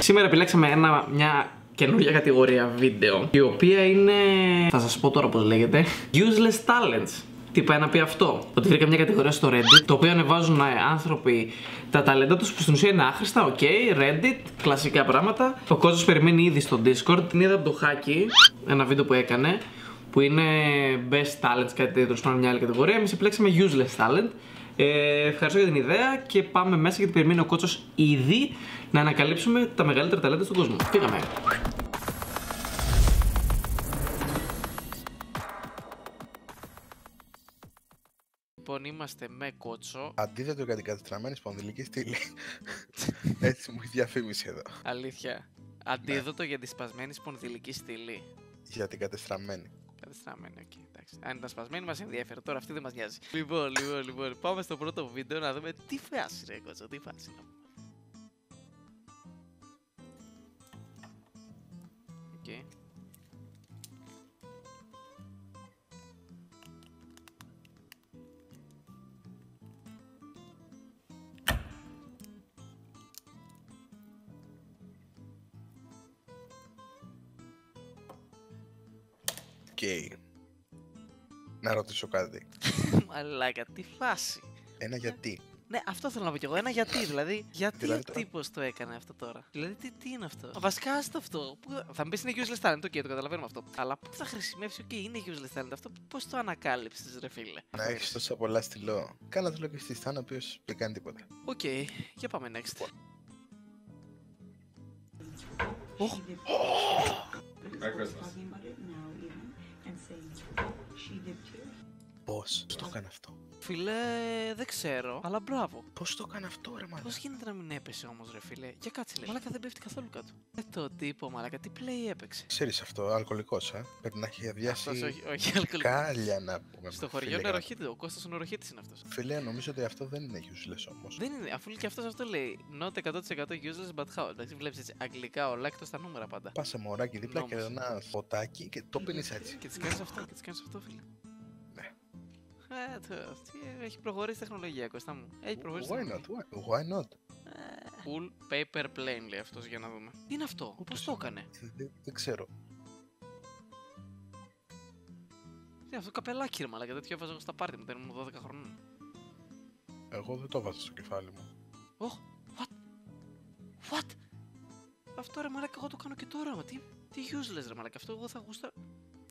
Σήμερα επιλέξαμε μια καινούργια κατηγορία βίντεο, η οποία είναι, θα σας πω τώρα πώς λέγεται, Useless Talents. Τι πάει να πει αυτό? Ότι βρήκα μια κατηγορία στο Reddit, το οποίο ανεβάζουν άνθρωποι τα ταλέντα τους που στην ουσία είναι άχρηστα. Reddit, κλασικά πράγματα. Ο κόσμος περιμένει ήδη στο Discord. Την είδα από το Χάκι, ένα βίντεο που έκανε, που είναι Best Talents, κάτι τέτοιο, πάνω μια άλλη κατηγορία. Εμείς επιλέξαμε Useless Talent. Ευχαριστώ για την ιδέα και πάμε μέσα γιατί περιμένει ο Κότσος ήδη να ανακαλύψουμε τα μεγαλύτερα ταλέντα στον κόσμο. Φύγαμε. Λοιπόν, είμαστε με Κότσο. Αντίθετο για την κατεστραμμένη σπονδυλική στήλη. Έτσι μου έχει διαφήμιση εδώ. Αλήθεια. Αντίδοτο για τη σπασμένη σπονδυλική στήλη. Για την κατεστραμμένη. Κατεστραμμένη, οκ. Εντάξει. Αν ήταν σπασμένη, μας ενδιαφέρει. Τώρα αυτή δεν μας νοιάζει. Λοιπόν. Πάμε στο πρώτο βίντεο να δούμε τι φάση ρε Κότσο, τι φάση είναι. Οκ. Okay. Να ρωτήσω κάτι. Μαλάκα, τι φάση. Ένα γιατί. Ναι, αυτό θέλω να πω κι εγώ. Ένα γιατί, δηλαδή. Γιατί Δηλαδή ο τύπος το έκανε αυτό τώρα. Δηλαδή, τι είναι αυτό. Βασικά, άστο αυτό. Θα μου πεις είναι useless talent, το καταλαβαίνουμε αυτό. Αλλά πού θα χρησιμεύσει, είναι useless talent αυτό, πώς το ανακάλυψες, ρε φίλε. Να έχεις τόσα πολλά στυλό. Κάνα το λογιστή Σταν, ο οποίος δεν κάνει τίποτα. Οκ, για πάμε next. Πώς το έκανε αυτό? Φίλε, δεν ξέρω, αλλά μπράβο. Πώς το έκανε αυτό, ρε μαλάκα? Πώς γίνεται να μην έπεσε όμως, ρε φίλε? Για κάτσε, λέει. Μαλάκα δεν πέφτει καθόλου κάτω. Το τύπο, μαλάκα, τι play έπαιξε. Ξέρεις αυτό, αλκοολικός, Πρέπει να έχει αδειάσει. Όχι, αλκοολικός. Κάλια να πούμε. Στο χωριό είναι οροχήτη, ο Κώστας είναι οροχήτης είναι αυτός. Φίλε, νομίζω ότι αυτό δεν είναι useless όμως. Δεν είναι, αφού και αυτός αυτό λέει. Not 100% useless, but how. Εντάξει, βλέπεις έτσι αγγλικά όλα εκτός τα νούμερα πάντα. Πας σε μωράκι δίπλα και ένα ποτάκι και το πίνεις έτσι. Και τις κάνεις αυτό, φίλε. Ναι. Έχει προχωρήσει η τεχνολογία, Κώστα μου. Έχει προχωρήσει. Why not? Full paper plane λέει αυτός, για να δούμε. Τι είναι αυτό, πώς το έκανε? Δεν ξέρω. Είναι αυτό καπελάκι ρε μαλάκα, τέτοιο έβαζα εγώ στα πάρτι μου, όταν ήμουν 12 χρονών. Εγώ δεν το βάζω στο κεφάλι μου. What? Αυτό ρε μαλάκα, εγώ το κάνω και τώρα, μα τι useless ρε μαλάκα, αυτό εγώ θα γούστα.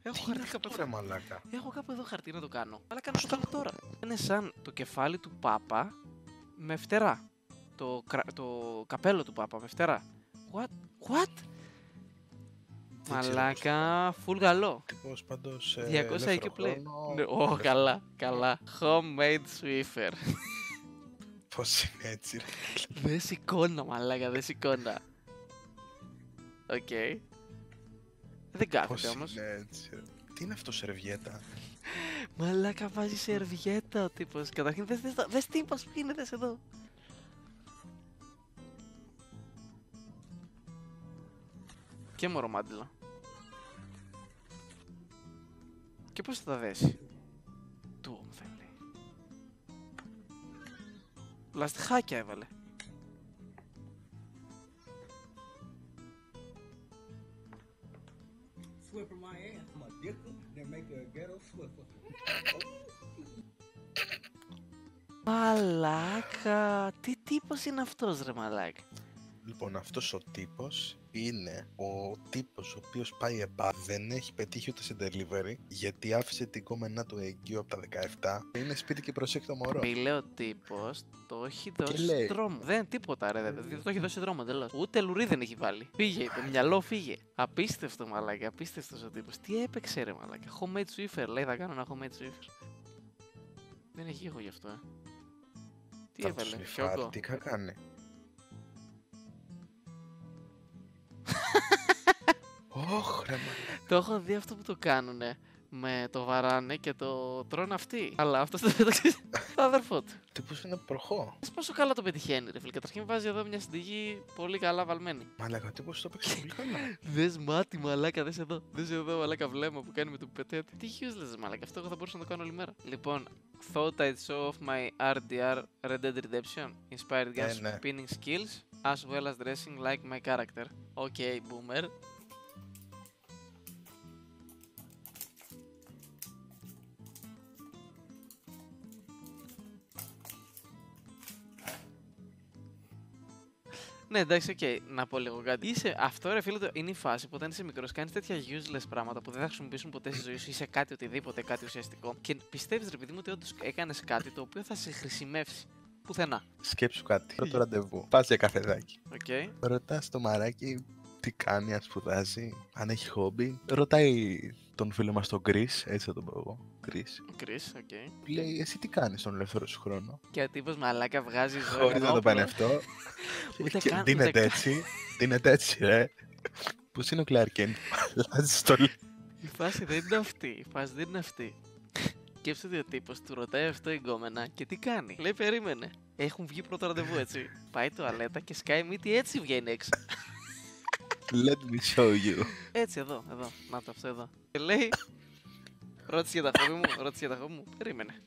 Έχω χαρτί κάπου εδώ. Μαλάκα. Έχω κάπου εδώ χαρτί να το κάνω. Αλλά κάνω το κάνω τώρα. Είναι σαν το κεφάλι του Πάπα με φτερά. Το καπέλο του Πάπα με φτερά. What? Μαλάκα, full γαλό. Τύπος πάντως 200 IQ play. Καλά. Homemade Swiffer. Πώς είναι έτσι ρε? Δεν σηκώνα μαλάκα, δεν σηκώνα. Οκ. Δεν κάθεται όμως. Τι είναι αυτό, σερβιέτα? Μαλάκα, βάζει σερβιέτα ο τύπος. Καταρχήν δες τι πως γίνεται εδώ. Και μωρομάντιλα. Και πώς θα τα δέσει? Του δεν λέει. Λαστιχάκια έβαλε. Μαλάκα, τι τύπος είναι αυτός ρε μαλάκα? Λοιπόν, αυτός ο τύπος είναι ο τύπος ο οποίος πάει εμπά, δεν έχει πετύχει ούτε σε delivery γιατί άφησε την κόμενά του εγκύου από τα 17. Είναι σπίτι και προσέχει το μωρό. Μιλέ ο τύπος, το έχει δώσει δρόμο. Δεν τίποτα ρε, δεν το έχει δώσει δρόμο τελώς. Ούτε λουρί δεν έχει βάλει. Φύγε, το μυαλό φύγε. Απίστευτο μαλάκα, απίστευτος ο τύπος. Τι έπαιξε ρε μαλάκα? Homemade Swiffer, λέει θα κάνω ένα homemade Swiffer. Δεν έχει εγώ γι' αυτό, Τι έβαλε, χιόγκο? Τι κάνει? Το έχω δει αυτό που το κάνουνε. Με το βαράνε και το τρώνε αυτοί. Αλλά αυτό δεν το ξέρει. Το αδερφό του. Τύπος είναι προχώ. Δες πόσο καλά το πετυχαίνει, ρε φίλε. Καταρχήν βάζει εδώ μια συνταγή πολύ καλά βαλμένη. Μαλάκα, τύπος το παίξει πολύ καλά. Δες μάτι, μαλάκα, δες εδώ. Δες εδώ, μαλάκα, βλέμμα που κάνει με το πιπετέτη. Τι useless, μαλάκα. Αυτό εγώ θα μπορούσα να το κάνω όλη μέρα. Λοιπόν, thought I'd show off my RDR Red Dead Redemption Inspired Gun Spinning Skills. as well as dressing like my character. Okay, boomer. Ναι, εντάξει, οκ, να πω λίγο κάτι. Αυτό ρε φίλε, είναι η φάση που όταν είσαι μικρός κάνεις τέτοια useless πράγματα που δεν θα χρησιμοποιήσουν ποτέ στη ζωή σου ή σε κάτι οτιδήποτε, κάτι ουσιαστικό. Και πιστεύεις ρε παιδί μου ότι όντως έκανες κάτι το οποίο θα σε χρησιμεύσει. Πουθενά. Σκέψου κάτι. Πρώτο ραντεβού. Πας για καφεδάκι. Okay. Ρωτάς το μαράκι τι κάνει, αν σπουδάζει, αν έχει χόμπι. Ρωτάει τον φίλο μας τον Chris, έτσι θα τον πω εγώ. Chris, οκ. Λέει, εσύ τι κάνεις τον ελεύθερο σου χρόνο. Και ο τύπος μαλάκα βγάζει ζωή. Χωρίς να το κάνει αυτό. Δίνεται έτσι, ρε. Πώς είναι ο Clark Kent, αλλάζει το λέει. Η φάση δεν είναι αυτή. Σκέψτε ότι ο τύπος του ρωτάει αυτό η γκόμενα και τι κάνει. Λέει, περίμενε. Έχουν βγει πρώτο ραντεβού, έτσι. Πάει τουαλέτα και σκάει μύτη, έτσι βγαίνει έξω. Let me show you. Έτσι, εδώ. Να το αυτό εδώ. Και λέει, ρώτησε για τα χόμπι μου. Περίμενε.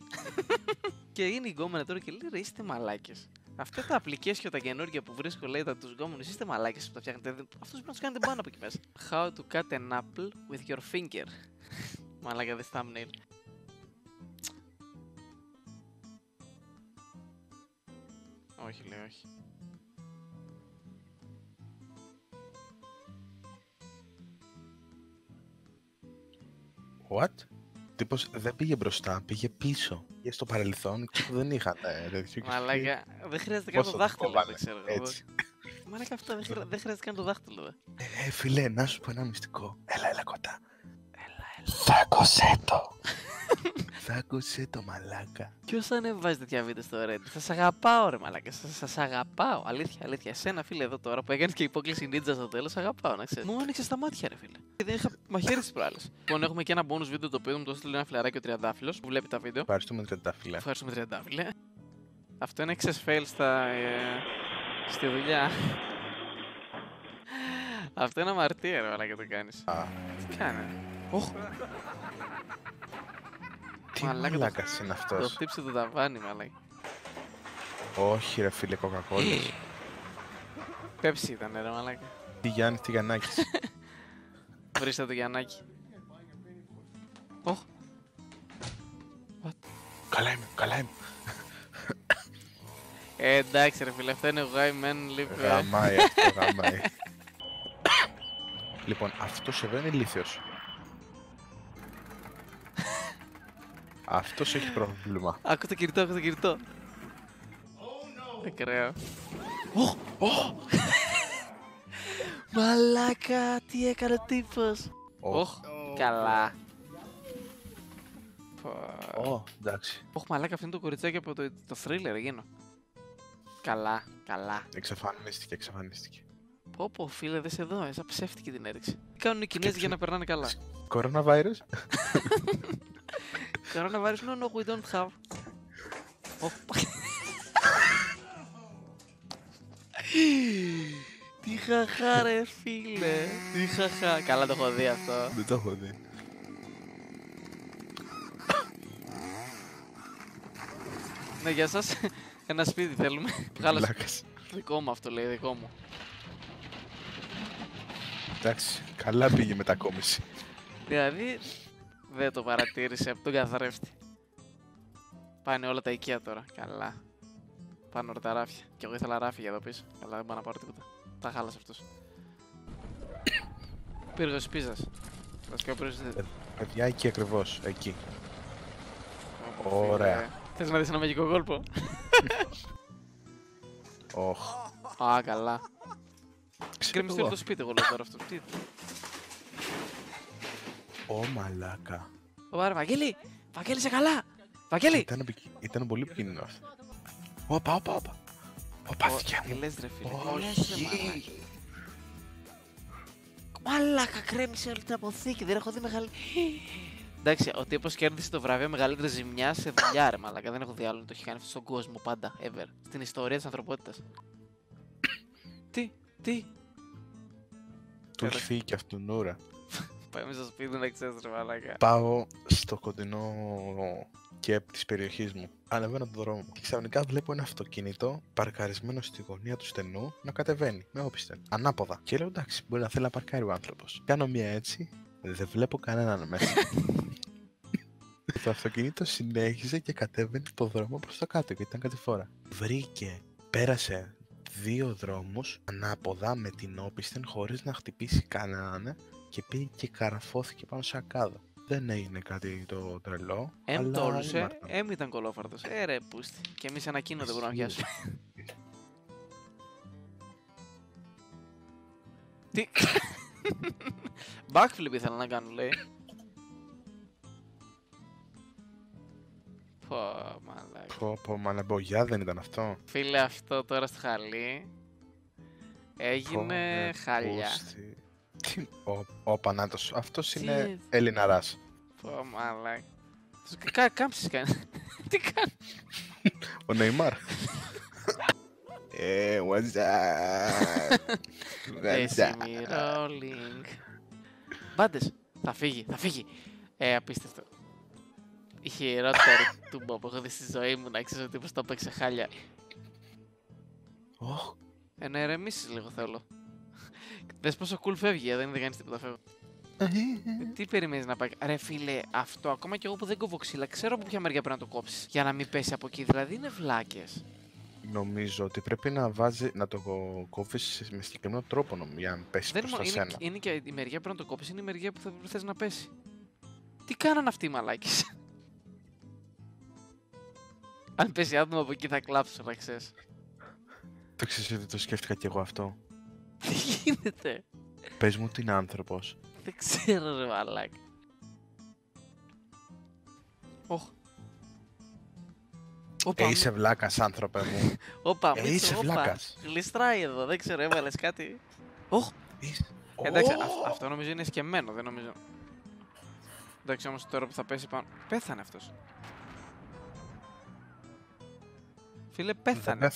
Και είναι η γκόμενα τώρα και λέει, ρε, είστε μαλάκες. Αυτά τα application τα καινούργια που βρίσκω, λέει, τα τους γκόμενους, είστε μαλάκες που τα φτιάχνετε. Αυτούς πρέπει να τους κάνετε πάνω από εκεί μέσα. How to cut an apple with your finger. Μαλάκα, this thumbnail. Όχι, λέει, όχι. What? Τύπος δεν πήγε μπροστά, πήγε πίσω. Πήγε στο παρελθόν και δεν είχαν τέτοιο. Μαλάκα, δεν χρειάζεται καν το δάχτυλο, δεν ξέρω. Έτσι. Μαλάκα, αυτό δεν χρειάζεται καν το δάχτυλο. Φίλε, να σου πω ένα μυστικό. Έλα κοντά. Θάκωσέ το. Θάκωσέ το, μαλάκα. Ποιος θα ανεβάζει τέτοια βίντεο στο Reddit? Σας αγαπάω, ρε μαλάκα. Σας αγαπάω. Αλήθεια. Εσένα, φίλε, εδώ τώρα που έκανες και υπόκληση ninja στο τέλος, αγαπάω, να ξέρεις. Μου άνοιξες τα μάτια, ρε φίλε. Και δεν είχα μαχαίρι τις προάλλες. Λοιπόν, έχουμε και ένα bonus βίντεο το οποίο μου το έστειλε ένα φιλαράκι ο Τριαντάφυλλος που βλέπει τα βίντεο. Ευχαριστούμε, Τριαντάφυλλε. Ευχαριστούμε, Τριαντάφυλλε. Αυτό είναι excess fail στη δουλειά. Αυτό είναι αμαρτία, ρε μαλάκα, το κάνεις. Τι κάνει? Τι μαλάκας είναι αυτός? Το χτύψε το ταβάνι, μαλάκα. Όχι ρε φίλε, κοκακόλες. Πέψη ήταν, ρε μαλάκα. Τι Γιάννης, τι Γιαννάκης. Βρίστε το Γιαννάκη. Καλά είμαι. Εντάξει ρε φίλε, αυτό είναι γάιμεν λίγο. Γαμάει αυτό, γαμάει. Λοιπόν, αυτός εδώ είναι ηλίθιος. Αυτός έχει πρόβλημα. Άκου το κινητό. Ακραίο. Μαλάκα, τι έκανε ο τύπος. Καλά. Εντάξει. Μαλάκα, αυτό είναι το κοριτσάκι από το thriller, γίνω. Καλά. Εξαφανίστηκε. Πω φίλε, δες εδώ, έσα ψεύτικη την έριξε. Τι κάνουν οι Κινέζοι για να περνάνε καλά? Coronavirus. Coronavirus, no, we don't have. Τι χαχά ρε φίλε. Τι χαχά. Καλά το έχω δει αυτό. Δεν το έχω δει. Ναι, για σας ένα σπίτι θέλουμε. Πλάκας. Δικό μου αυτό λέει, δικό μου. Εντάξει, καλά πήγε μετακόμιση. Δηλαδή δεν το παρατήρησε από τον καθρέφτη. Πάνε όλα τα οικεία τώρα. Καλά. Πάνε όλα τα ράφια. Κι εγώ ήθελα ράφια εδώ πίσω. Αλλά δεν πάω να πάρω τίποτα. Τα χάλασε αυτός. Πύργος πίζας. Παιδιά, εκεί ακριβώς. Εκεί. Ωραία. Θες να δεις ένα μαγικό κόλπο? Α, καλά. Κρέμισε το σπίτι εγώ λέω τώρα αυτό. Ω μαλάκα. Ωραία, Βαγγέλη! Βαγγέλη, είσαι καλά! Βαγγέλη! Ήταν πολύ επικίνδυνο αυτό. Όπα. Πάθηκια μου. Τι λες ρε φίλε. Μαλάκα, κρέμισε όλη την αποθήκη, δεν έχω δει μεγάλη... Εντάξει, ο τύπος κέρδισε το βραβείο μεγαλύτερη ζημιά σε δουλειά ρε μαλάκα. Δεν έχω δει άλλο να το έχει κάνει αυτό στον κόσμο πάντα, ever. Στην ιστορία της ανθρωπότητας. Τι? Του έχει φύγει και αυτόν ώρα. Πάμε στο σπίτι να ξέρεις ρε μαλάκα. Πάω στο κοντινό και της περιοχής μου. Ανεβαίνω τον δρόμο και ξαφνικά βλέπω ένα αυτοκίνητο παρκαρισμένο στη γωνία του στενού να κατεβαίνει με όπισθεν, ανάποδα. Και λέω εντάξει, μπορεί να θέλει να παρκάρει ο άνθρωπος. Κάνω μία έτσι, δεν βλέπω κανέναν μέσα. Το αυτοκίνητο συνέχιζε και κατέβαινε το δρόμο προς το κάτω και ήταν κατηφόρα. Πέρασε 2 δρόμους ανάποδα με την όπισθεν χωρίς να χτυπήσει κανέναν και πήγε και καραφώθηκε πάνω σε ακάδα. Δεν έγινε κάτι το τρελό. Τόλουσε, ήταν κολόφαρτος. Ρε πούστη. Και εμείς ένα κίνο δεν μπορούμε να πιάσουμε. Τι. Backflip ήθελα να κάνω, λέει. Πω, μαλάκα. Πω, μαλαμπογιά δεν ήταν αυτό. Φίλε, αυτό τώρα στο χαλί έγινε χάλια. Ο Πανάτος, αυτός είναι Ελληναράς. Πω, μαλάκα. Κάμψεις κάνει. Τι κάνει. Ο Νεϊμάρ. What's up? Εσύ μη rolling. Μπάντες, θα φύγει. Απίστευτο. Η χειρότερη τούμπα που έχω δει στη ζωή μου, να ξέρεις ότι πως το έπαιξε χάλια. Να ηρεμήσεις λίγο θέλω. Δες πόσο cool φεύγει, δεν είδε κανείς τίποτα φεύγει. Τι περιμένεις να πάει. Ρε φίλε, αυτό ακόμα κι εγώ που δεν κόβω ξύλα, ξέρω από ποια μεριά πρέπει να το κόψεις. Για να μην πέσει από εκεί, δηλαδή είναι βλάκες. Νομίζω ότι πρέπει να το κόβεις με συγκεκριμένο τρόπο για να πέσει προς τα σένα. Είναι και η μεριά που πρέπει να το κόψεις, είναι η μεριά που θες να πέσει. Τι κάνανε αυτοί οι μαλάκες. Αν πέσει άτομο από εκεί θα κλάψω, να ξέρεις. Το ξέρεις ότι το σκέφτηκα κι εγώ αυτό. Τι γίνεται. Πες μου ότι είναι άνθρωπος. Δεν ξέρω ρε μαλάκα. Είσαι βλάκας άνθρωπε μου. Είσαι βλάκας. Γλιστράει εδώ, δεν ξέρω, έβαλες κάτι. Εντάξει, αυτό νομίζω είναι σκεμμένο, δεν νομίζω. Εντάξει όμως τώρα που θα πέσει πάνω. Πέθανε αυτός. Φίλε, πέθανε.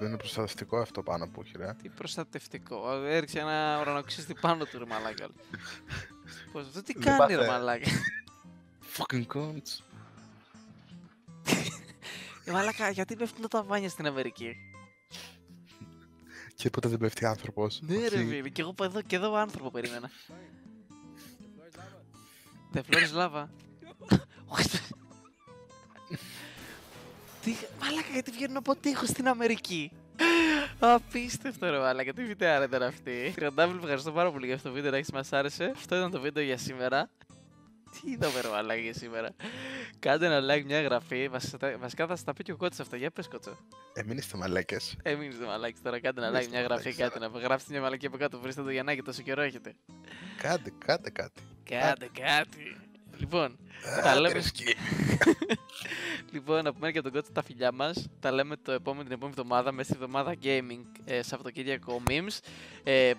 Είναι προστατευτικό αυτό πάνω που έχει, ρε. Τι προστατευτικό. Έριξε ένα ουρανοξύστη πάνω του, ρε μαλάκα. Πώς αυτό τι κάνει, ρε μαλάκα. Fucking cunts. Μαλάκα, γιατί πέφτουν τα ταβάνια στην Αμερική. Και ποτέ δεν πέφτει άνθρωπος. Ναι ρε φίλε, και εγώ άνθρωπο περίμενα. The floor is lava. Μαλάκα, γιατί βγαίνουν από τείχος στην Αμερική. Απίστευτο ρε μαλάκα, τι βιτέα ήταν αυτή. Τριαντάβλη, ευχαριστώ πάρα πολύ για αυτό το βίντεο, να έχεις μας άρεσε. Αυτό ήταν το βίντεο για σήμερα. Τι είδαμε ρε μαλάκα για σήμερα. Κάντε ένα like, μια εγγραφή. Βασικά θα σας τα πει και ο Κότσος αυτά. Για πες Κότσο. Μην είστε μαλάκες. Μην είστε μαλάκες τώρα. Κάντε ένα like, μια εγγραφή, κάτι να γράψετε μια μαλακή από κάτω. Βρίστε το Γιαννάκι, τόσο καιρό έχετε. Κάντε κάτι. Κάντε κάτι. Λοιπόν, τα λέμε. Λοιπόν, να πούμε και τον Κότσο τα φιλιά μας. Τα λέμε την επόμενη εβδομάδα, μέσα στη εβδομάδα gaming, Σαββατοκύριακο memes.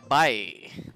Bye.